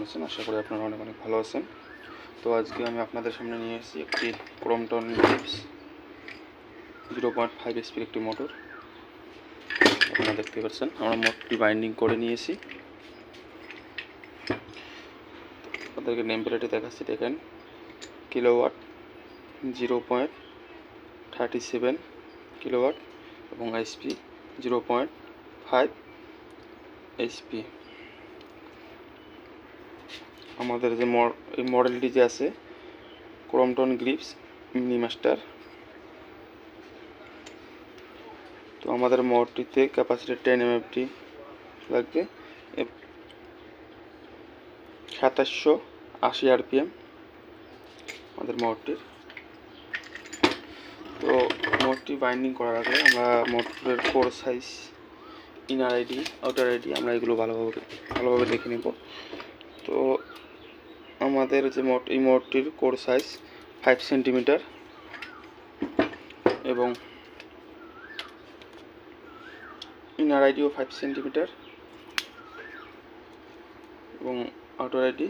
আছেন? আশা করি আপনারা অনেক অনেক ভালো আছেন। তো আজকে আমি আপনাদের সামনে নিয়ে এসেছি একটি ক্রমটন গ্রিপস 0.5 HP একটি মোটর। আপনারা দেখতে পাচ্ছেন আমরা মোটরটি বাইন্ডিং করে নিয়েছি। আপনাদেরকে নেম প্লেটে দেখাচ্ছি, দেখেন কিলোওয়াট 0.37 কিলোওয়াট এবং এইচপি 0.5 এইচপি। আমাদের যে এই মডেলটি যে আছে ক্রমটন গ্রিপস মিনি মাস্টার। তো আমাদের মোটরটিতে ক্যাপাসিটি 10 mFT লাগবে, 2780 RPM আমাদের মোটরটির। তো মোটরটি বাইন্ডিং করার আগে আমরা মোটরের core size, inner ID, outer ID আমরা এগুলো ভালোভাবে দেখে নেব। তো আমাদের যে এই মোটরটির কোর সাইজ 5 সেন্টিমিটার এবং ইনার আইডিও 5 সেন্টিমিটার এবং আউটার আইডি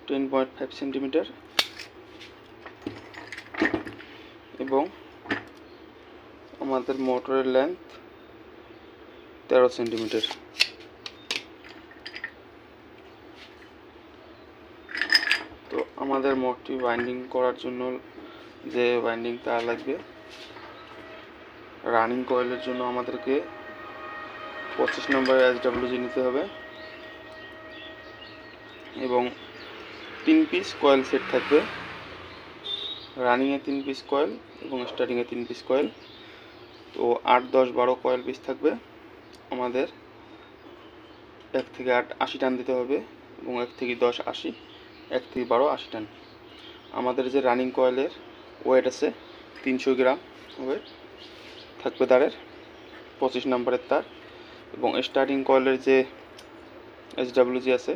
10.5 সেন্টিমিটার এবং আমাদের মোটরের লেন্থ 13 সেন্টিমিটার। তো আমাদের মোটরটি বাইন্ডিং করার জন্য যে বাইন্ডিং তার লাগবে, রানিং কয়েলের জন্য আমাদেরকে 25 নম্বর SWG নিতে হবে এবং 3 পিস কয়েল সেট থাকবে। রানিংয়ে 3 পিস কয়েল এবং স্টার্টিংয়ে 3 পিস কয়েল। তো 8, 10, 12 কয়েল পিস থাকবে। আমাদের 1 থেকে 8 80 টান দিতে হবে এবং 1 থেকে 10 80, 1 থেকে 12 80 টান। আমাদের যে রানিং কয়েলের ওয়েট আছে 300 গ্রাম ওয়েট থাকবে তারের, 25 নম্বরের তার। এবং স্টার্টিং কয়েলের যে SWG আছে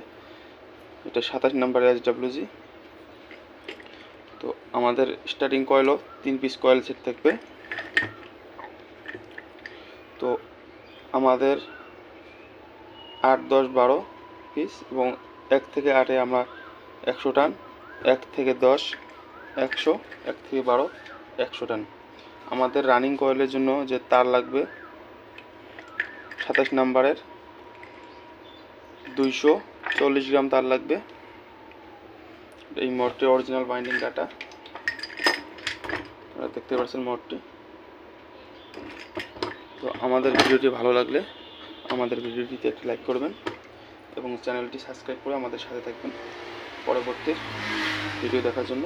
এটা 27 নম্বরের SWG। তো আমাদের স্টার্টিং কয়েলও 3 পিস কয়েল সেট থাকবে। তো আমাদের 8, 10, 12 পিস এবং 1 থেকে 8-এ আমরা 100 টান, 1 থেকে 10 100, 1 থেকে 12 100 টান। আমাদের রানিং কয়েলের জন্য যে তার লাগবে 27 নম্বরের 240 গ্রাম তার লাগবে। এই মোটরটির অরিজিনাল বাইন্ডিং ডাটা আপনারা দেখতে পাচ্ছেন মোটরটি। তো আমাদের ভিডিওটি ভালো লাগলে আমাদের ভিডিওটিতে একটি লাইক করবেন এবং চ্যানেলটি সাবস্ক্রাইব করে আমাদের সাথে থাকবেন পরবর্তী ভিডিও দেখার জন্য।